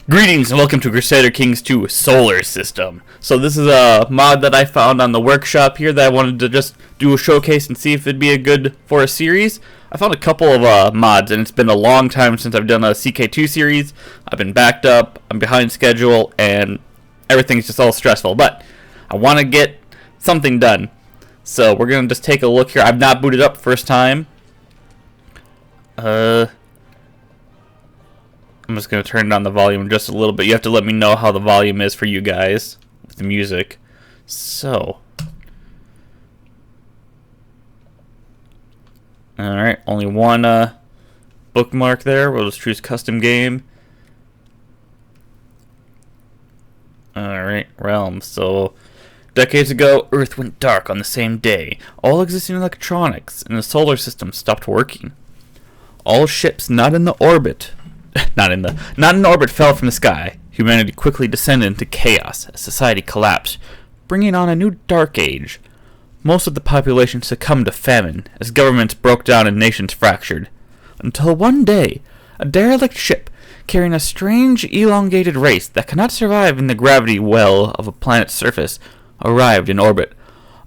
Greetings and welcome to Crusader Kings 2 Solar System. So this is a mod that I found on the workshop here that I wanted to just do a showcase and see if it'd be a good for a series. I found a couple of mods and it's been a long time since I've done a CK2 series. I've been backed up, I'm behind schedule, and everything's just all stressful. But I want to get something done. So we're going to just take a look here. I've not booted up first time. I'm just going to turn down the volume just a little bit. You have to let me know how the volume is for you guys with the music. So. Alright, only one bookmark there. We'll just choose custom game. Alright, realms. So, decades ago, Earth went dark on the same day. All existing electronics in the solar system stopped working. All ships not in orbit fell from the sky. Humanity quickly descended into chaos as society collapsed, bringing on a new dark age. Most of the population succumbed to famine as governments broke down and nations fractured. Until one day, a derelict ship carrying a strange elongated race that cannot survive in the gravity well of a planet's surface arrived in orbit,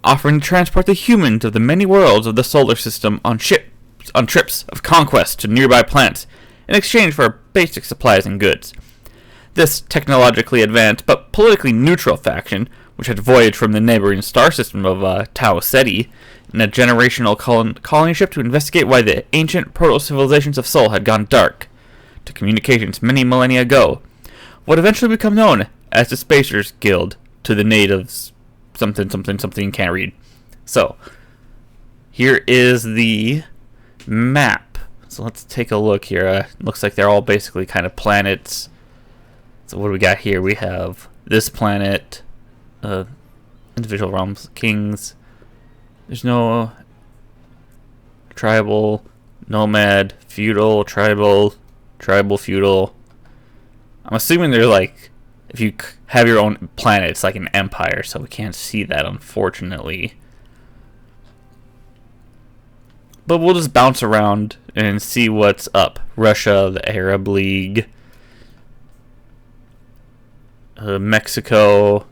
offering to transport the humans of the many worlds of the solar system on trips of conquest to nearby planets in exchange for basic supplies and goods. This technologically advanced but politically neutral faction, which had voyaged from the neighboring star system of Tau Ceti in a generational colony ship to investigate why the ancient proto-civilizations of Sol had gone dark to communications many millennia ago, would eventually become known as the Spacers Guild to the natives. Something you can't read. So, here is the map. So let's take a look here. Looks like they're all basically kind of planets. So what do we got here? We have this planet, individual realms, kings. There's no tribal, nomad, feudal, tribal, feudal. I'm assuming they're like, if you have your own planet, it's like an empire, so we can't see that, unfortunately. But we'll just bounce around and see what's up. Russia, the Arab League, Mexico,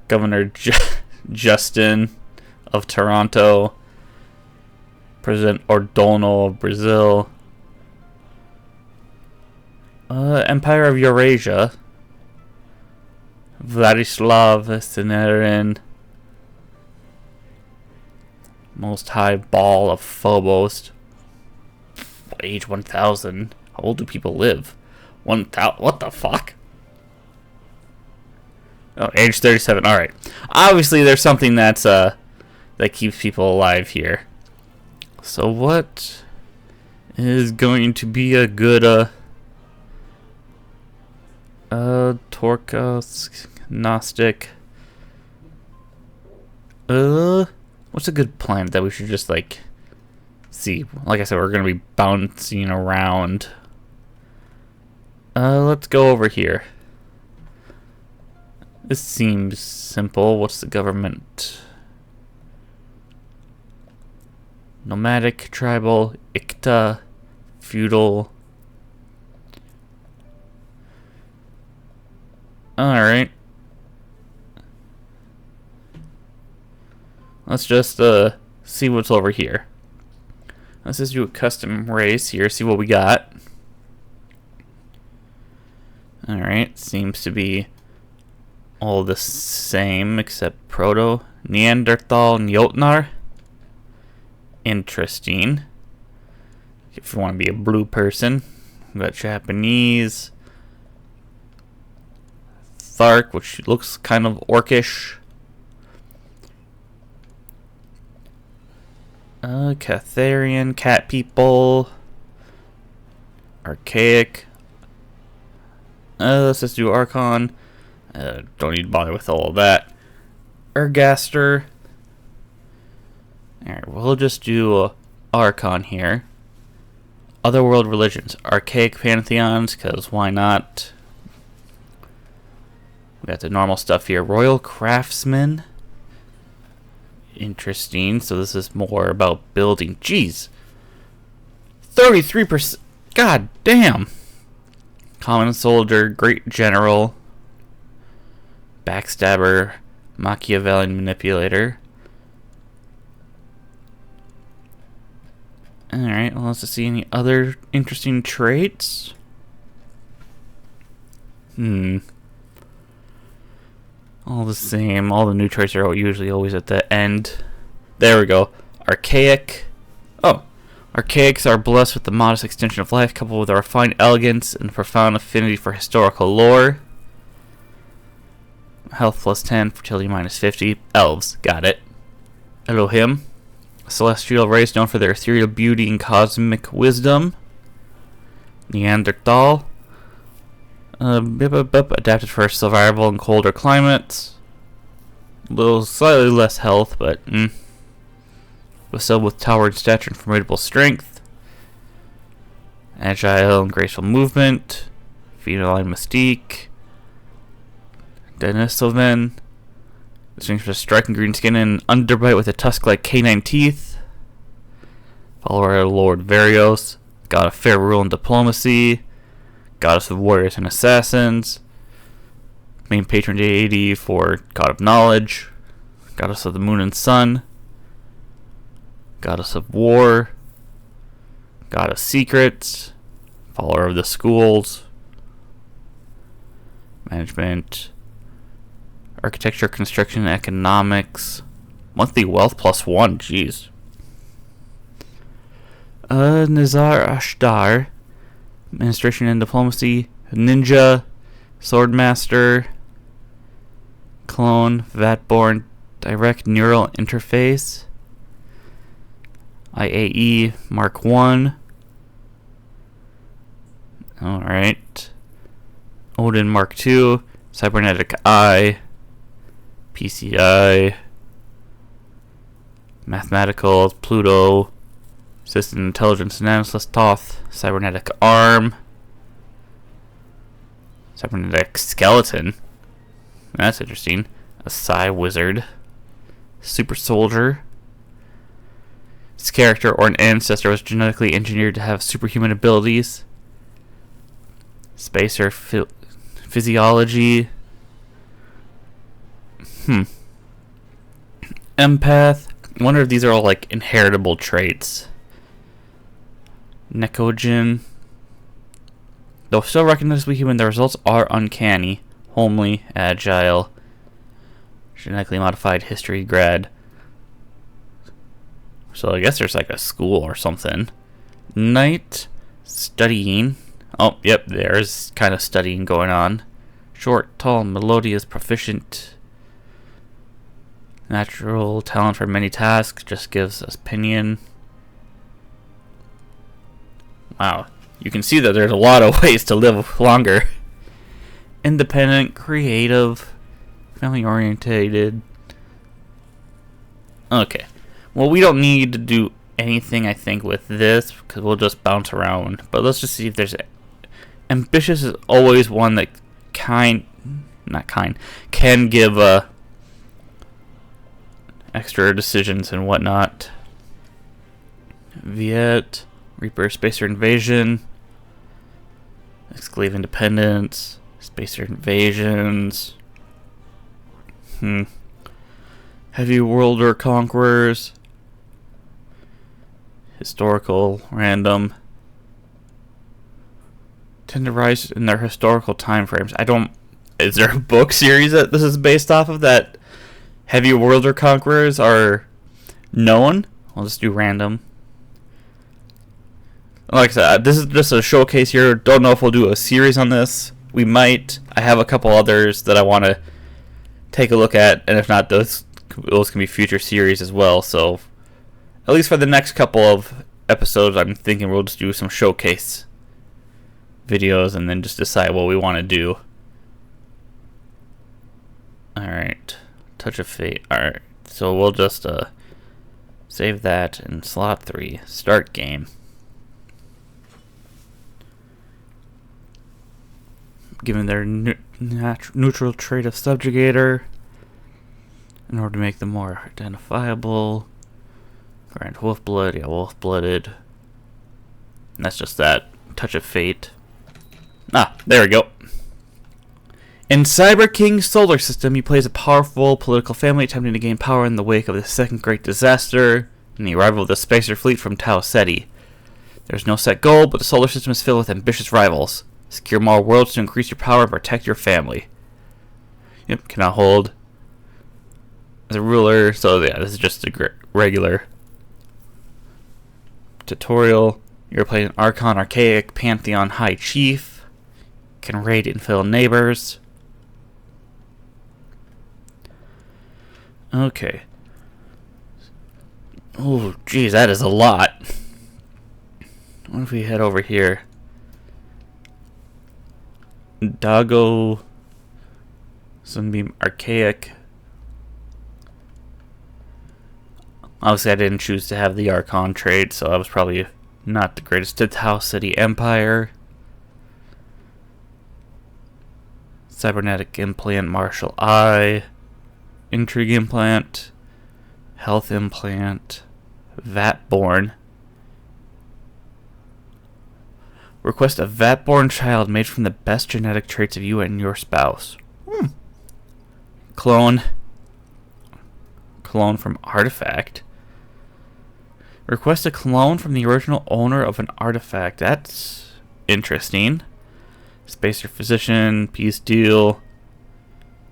Governor Justin of Toronto, President Ordonez of Brazil, Empire of Eurasia, Vladislav Senerin, Most High Ball of Phobos. Age 1000. How old do people live? 1000. What the fuck? Oh, age 37. Alright. Obviously, there's something that's that keeps people alive here. So, what is going to be a good Torcos, Gnostic. What's a good planet that we should just, like, see? Like I said, we're going to be bouncing around. Let's go over here. This seems simple. What's the government? Nomadic, tribal, Icta, feudal. Alright. Let's just see what's over here. Let's just do a custom race here, see what we got. Alright, seems to be all the same except Proto, Neanderthal, and Jotnar. Interesting. If you want to be a blue person. We got Japanese. Thark, which looks kind of orcish. Catharian, cat people, archaic. Let's just do Archon. Don't need to bother with all of that. Ergaster. Alright, we'll just do Archon here. Otherworld religions, archaic pantheons, because why not? We got the normal stuff here. Royal craftsmen. Interesting. So this is more about building. Jeez. 33%. God damn. Common soldier, great general, backstabber, Machiavellian manipulator. Alright, well, let's see any other interesting traits. All the same. All the new traits are usually always at the end. There we go. Archaic. Oh. Archaics are blessed with the modest extension of life, coupled with a refined elegance and profound affinity for historical lore. Health plus 10, fertility minus 50. Elves. Got it. Elohim. A celestial race known for their ethereal beauty and cosmic wisdom. Neanderthal. Adapted for survival in colder climates. A little slightly less health, but still with towering stature and formidable strength. Agile and graceful movement. Feline mystique. Denisovan. Distinguished with striking green skin and underbite with a tusk-like canine teeth. Follower of Lord Varios. God of fair rule and diplomacy. Goddess of warriors and assassins. Main patron deity for God of knowledge. Goddess of the moon and sun. Goddess of war. God of secrets. Follower of the schools. Management. Architecture, construction, economics. Monthly wealth plus 1. Jeez. Nizar Ashtar. Administration and diplomacy. Ninja. Swordmaster. Clone. Vatborn. Direct neural interface. IAE Mark 1. Alright. Odin Mark 2. Cybernetic Eye. PCI. Mathematical. Pluto. System Intelligence Analysis Toth. Cybernetic Arm. Cybernetic Skeleton. That's interesting. A Psi Wizard. Super Soldier. This character or an ancestor was genetically engineered to have superhuman abilities. Spacer Physiology. Empath. I wonder if these are all like inheritable traits. Nekogen. Though still recognizably human, the results are uncanny. Homely, agile, genetically modified history grad. So I guess there's like a school or something. Knight. Studying. Oh, yep, there's kind of studying going on. Short, tall, melodious, proficient. Natural talent for many tasks. Just gives us opinion. Wow. You can see that there's a lot of ways to live longer. Independent, creative, family orientated. Okay. Well, we don't need to do anything, I think, with this, because we'll just bounce around. But let's just see if there's... Ambitious is always one that can give extra decisions and whatnot. Viet, Reaper, Spacer Invasion, Exclave Independence, Spacer Invasions, Heavy Worlder Conquerors, Historical, Random, tend to rise in their historical time frames. Is there a book series that this is based off of that Heavy Worlder Conquerors are known? I'll just do random. Like I said, this is just a showcase here. Don't know if we'll do a series on this. We might. I have a couple others that I want to take a look at, and if not, those can be future series as well. So, at least for the next couple of episodes, I'm thinking we'll just do some showcase videos and then just decide what we want to do. Alright. Touch of Fate. Alright. So we'll just save that in slot 3. Start game. Given their neutral trait of subjugator, in order to make them more identifiable, grant wolf-blood, yeah, wolf-blooded. And that's just that. Touch of Fate. Ah, there we go. In Cyber King's solar system, you play as a powerful political family attempting to gain power in the wake of the Second Great Disaster and the arrival of the Spacer fleet from Tau Ceti. There's no set goal, but the solar system is filled with ambitious rivals. Secure more worlds to increase your power and protect your family. Yep, cannot hold as a ruler. So yeah, this is just a regular tutorial. You're playing an Archon Archaic Pantheon High Chief. Can raid and fill neighbors. Okay. Oh, geez, that is a lot. What if we head over here? Dago Sunbeam Archaic. Obviously, I didn't choose to have the Archon trade, so I was probably not the greatest. Tau Ceti Empire. Cybernetic Implant Martial Eye. Intrigue Implant. Health Implant. Vatborn. Request a Vatborn child made from the best genetic traits of you and your spouse. Clone. Clone from Artifact. Request a clone from the original owner of an artifact. That's interesting. Spacer Physician, Peace Deal,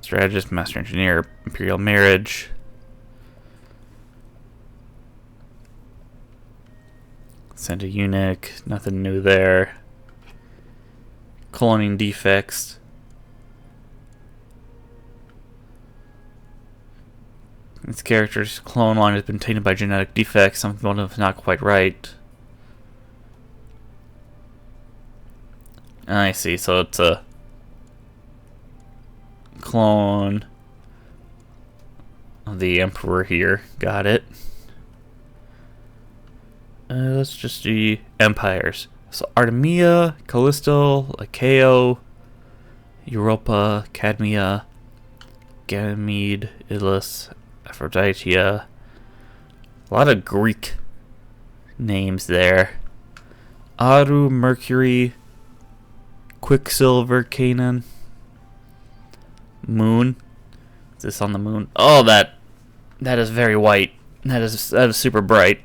Strategist, Master Engineer, Imperial Marriage. Send a eunuch, nothing new there. Cloning defects. This character's clone line has been tainted by genetic defects. Something one of them is not quite right. I see, so it's a clone of the Emperor here. Got it. Let's just do empires. So Artemia, Callisto, Achaeo, Europa, Cadmia, Ganymede, Ilus, Aphrodite. A lot of Greek names there. Aru, Mercury, Quicksilver, Canaan, Moon. Is this on the moon? Oh, that is very white. That is super bright.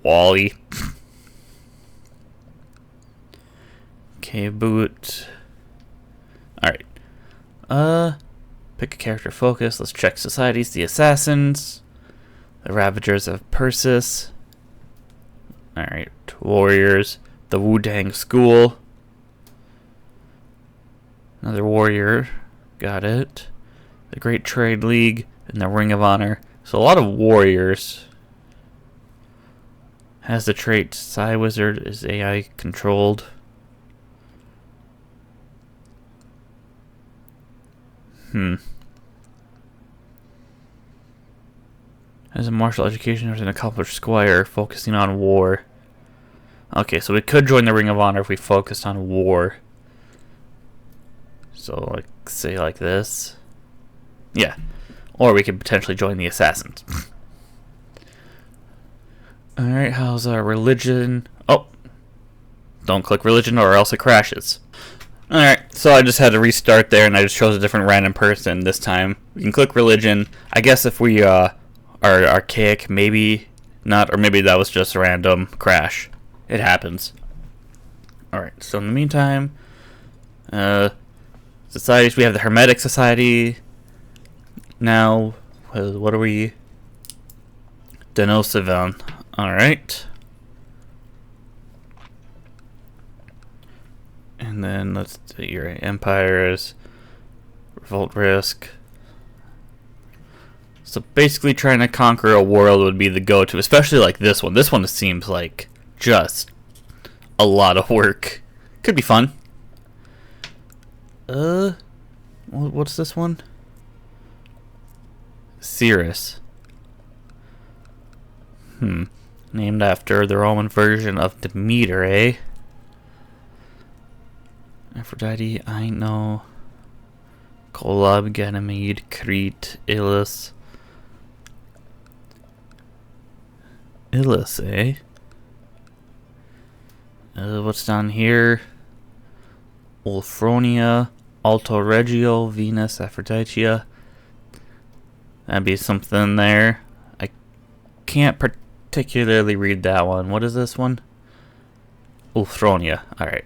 Wally. Okay, boot. Alright. Pick a character focus. Let's check societies. The Assassins. The Ravagers of Persis. Alright. Warriors. The Wudang School. Another warrior. Got it. The Great Trade League. And the Ring of Honor. So a lot of warriors. Has the trait Psy Wizard, is AI controlled. Has a martial education as an accomplished squire, focusing on war. Okay, so we could join the Ring of Honor if we focused on war. So, like, say like this. Yeah. Or we could potentially join the Assassins. Alright, how's our religion? Oh! Don't click religion or else it crashes. Alright, so I just had to restart there and I just chose a different random person this time. We can click religion. I guess if we are archaic, maybe not, or maybe that was just a random crash. It happens. Alright, so in the meantime, societies, we have the Hermetic Society. Now, what are we? Denosavan. Alright. And then let's do your empires. Revolt risk. So basically trying to conquer a world would be the go-to, especially like this one. This one seems like just a lot of work. Could be fun. What's this one? Cirrus. Named after the Roman version of Demeter, eh? Aphrodite, I know. Kolob, Ganymede, Crete, Ilus. Ilus, eh? What's down here? Wolfronia, Alto Regio, Venus, Aphrodite. That'd be something there. I can't particularly read that one. What is this one? Wolfronia. Alright.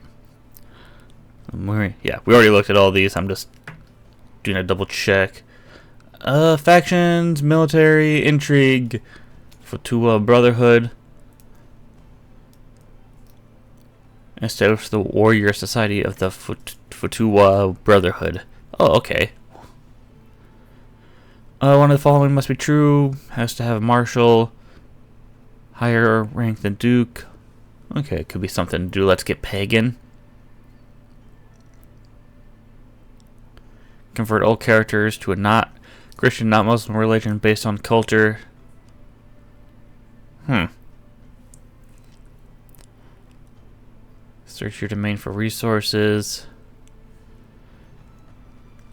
Yeah, we already looked at all these. I'm just doing a double check. Factions, military, intrigue, Futua Brotherhood. Establish the warrior society of the Futua Brotherhood. Oh, okay. One of the following must be true. Has to have a marshal. Higher rank than duke. Okay, could be something to do. Let's get pagan. Convert all characters to a not Christian, not Muslim religion based on culture. Search your domain for resources.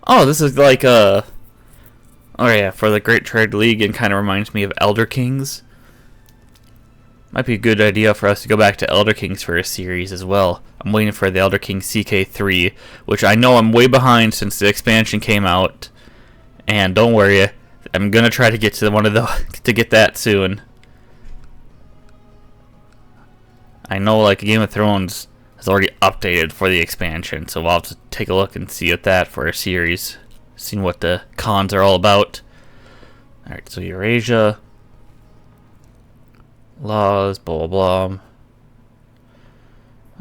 Oh, this is like oh yeah, for the Great Trade League, and kind of reminds me of Elder Kings. Might be a good idea for us to go back to Elder Kings for a series as well. I'm waiting for the Elder Kings CK3, which I know I'm way behind since the expansion came out. And don't worry, I'm gonna try to get to one of the to get that soon. I know, like, Game of Thrones has already updated for the expansion, so we'll have to take a look and see at that for a series, seeing what the cons are all about. Alright, so Eurasia, laws, blah blah blah.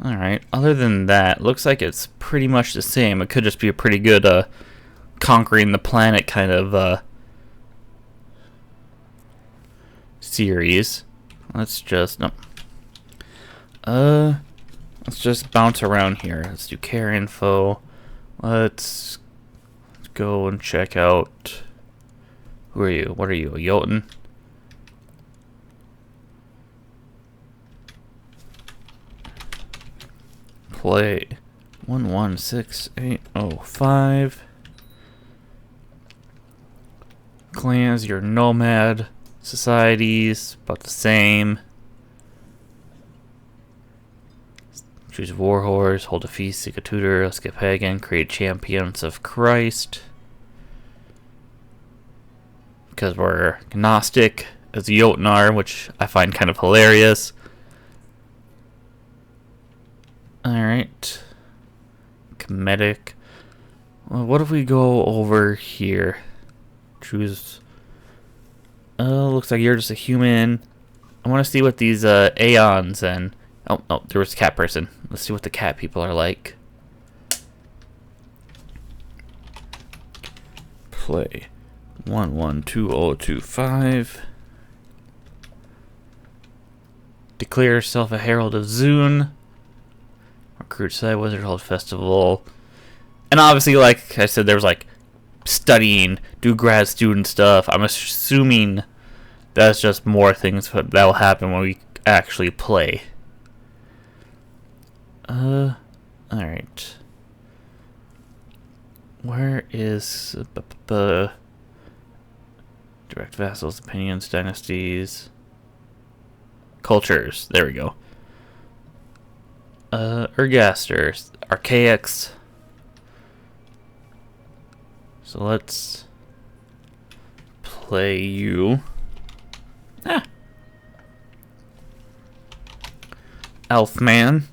Alright, other than that, looks like it's pretty much the same. It could just be a pretty good conquering the planet kind of series. Let's just let's just bounce around here. Let's do care info. Let's go and check out. Who are you? What are you? A Jotun? Play 116805. Clans, your nomad. Societies, about the same. Choose Warhorse, hold a feast, seek a tutor, let's get pagan, create champions of Christ. Because we're agnostic, as the Jotun are, which I find kind of hilarious. Alright. Comedic. Well, what if we go over here? Choose. Looks like you're just a human. I want to see what these Aeons and... Oh, no, there was a cat person. Let's see what the cat people are like. Play 112025. Declare yourself a herald of Zune. Recruit side wizard, hold festival. And obviously, like I said, there was like studying, do grad student stuff. I'm assuming that's just more things that will happen when we actually play. Alright. Where is direct vassals, opinions, dynasties, cultures? There we go. Ergaster, archaics. So let's play you. Elfman.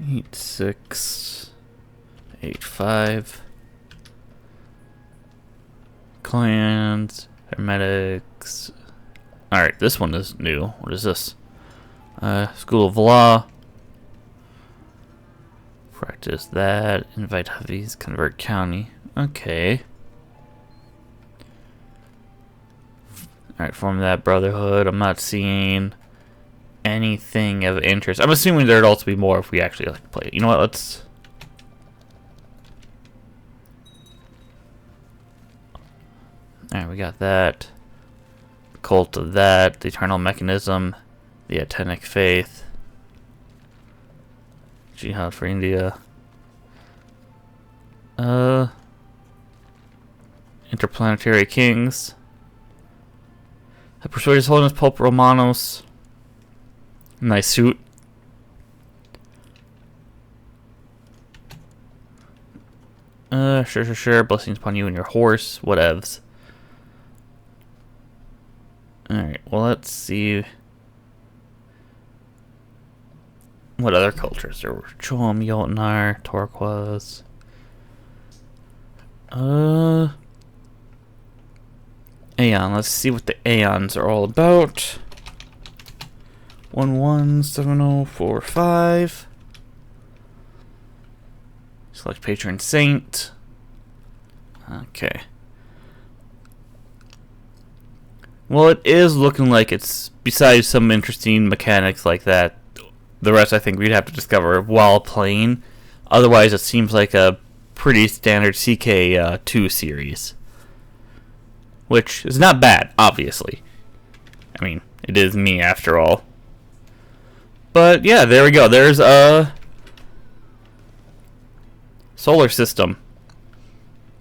8685. Clans, hermetics. Alright, this one is new. What is this? School of Law. Practice that. Invite Huffy's, convert county. Okay. Alright, form that brotherhood. I'm not seeing anything of interest. I'm assuming there'd also be more if we actually like play it. You know what? Let's. Alright, we got that. Cult of that. The Eternal Mechanism. The Atenic Faith. Jihad for India. Interplanetary Kings. I persuade His Holiness Pope Romanos. Nice suit. Sure. Blessings upon you and your horse. Whatevs. Alright, well, let's see. What other cultures there were? Chom, Jotnar, Turquoise. Aeon. Let's see what the Aeons are all about. 117045. Select patron saint. Okay. Well, it is looking like it's, besides some interesting mechanics like that, the rest I think we'd have to discover while playing. Otherwise, it seems like a pretty standard CK2 series. Which is not bad, obviously. I mean, it is me after all. But yeah, there we go. There's a solar system.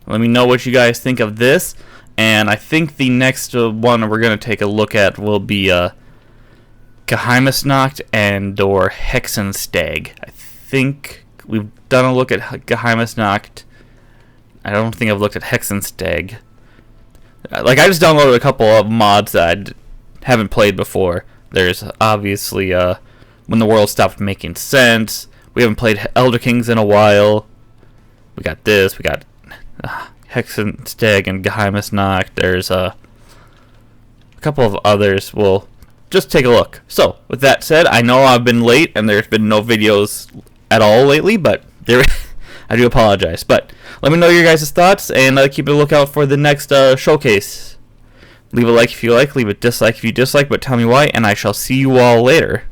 Let me know what you guys think of this. And I think the next one we're going to take a look at will be Geheimisnacht and or Hexenstag. I think we've done a look at Geheimisnacht. I don't think I've looked at Hexenstag. Like, I just downloaded a couple of mods that I haven't played before. There's obviously When the World Stopped Making Sense. We haven't played Elder Kings in a while. We got this. We got Hexenstag and Geheimisnacht. There's a couple of others. We'll just take a look. So, with that said, I know I've been late and there's been no videos at all lately, but I do apologize. But let me know your guys' thoughts and keep a lookout for the next showcase. Leave a like if you like, leave a dislike if you dislike, but tell me why, and I shall see you all later.